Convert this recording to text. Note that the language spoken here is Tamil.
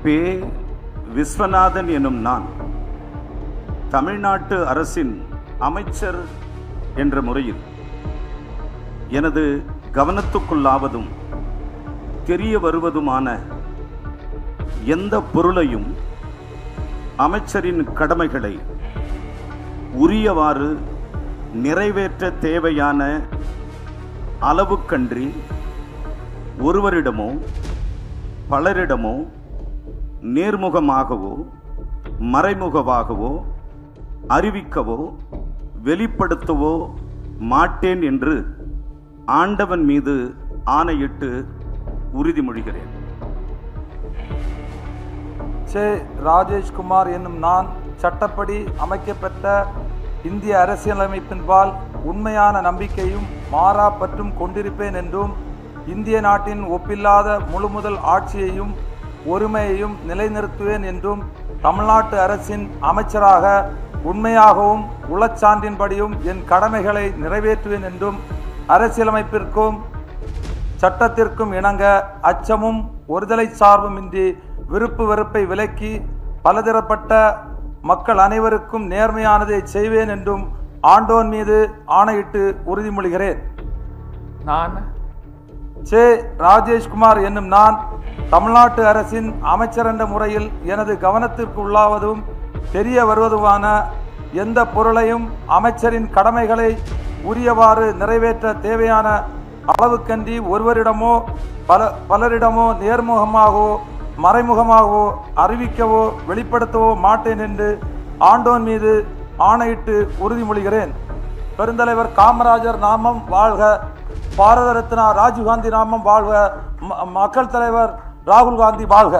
பே. விஸ்வநாதன் எனும் நான் தமிழ்நாட்டு அரசின் அமைச்சர் என்ற முறையில் எனது கவனத்துக்குள்ளாவதும் தெரிய வருவதுமான எந்த பொருளையும் அமைச்சரின் கடமைகளை உரியவாறு நிறைவேற்ற தேவையான அளவுக்கன்றி ஒருவரிடமோ பலரிடமோ நேர்முகமாகவோ மறைமுகமாகவோ அறிவிக்கவோ வெளிப்படுத்தவோ மாட்டேன் என்று ஆண்டவன் மீது ஆணையிட்டு உறுதிமொழிகிறேன். சே. ராஜேஷ்குமார் என்னும் நான் சட்டப்படி அமைக்கப்பட்ட இந்திய அரசியலமைப்பின்பால் உண்மையான நம்பிக்கையும் மாறா பற்றும் கொண்டிருப்பேன் என்றும் இந்திய நாட்டின் ஒப்பில்லாத முழுமுதல் ஆட்சியையும் ஒருமையையும் நிலைநிறுத்துவேன் என்றும் தமிழ்நாட்டு அரசின் அமைச்சராக உண்மையாகவும் உளச்சான்றின்படியும் என் கடமைகளை நிறைவேற்றுவேன் என்றும் அரசியலமைப்பிற்கும் சட்டத்திற்கும் இணங்க அச்சமும் ஒருதலை சார்புமின்றி விருப்பு வெறுப்பை விலக்கி பலதரப்பட்ட மக்கள் அனைவருக்கும் நேர்மையானதை செய்வேன் என்றும் ஆண்டோன் மீது ஆணையிட்டு உறுதிமொழிகிறேன். நான் சே. ராஜேஷ்குமார் என்னும் நான் தமிழ்நாட்டு அரசின் அமைச்சர் என்ற முறையில் எனது கவனத்திற்கு உள்ளாவதும் தெரிய வருவதுமான எந்த பொருளையும் அமைச்சரின் கடமைகளை உரியவாறு நிறைவேற்ற தேவையான அளவுக்கன்றி ஒருவரிடமோ பலரிடமோ நேர்முகமாகவோ மறைமுகமாகவோ அறிவிக்கவோ வெளிப்படுத்தவோ மாட்டேன் என்று ஆண்டோன் மீது ஆணையிட்டு உறுதிமொழிகிறேன். பெருந்தலைவர் காமராஜர் நாமம் வாழ்க, பாரத ரத்னா ராஜீவ்காந்தி நாமம் வாழ்க, மக்கள் தலைவர் ராகுல் காந்தி வாழ்க.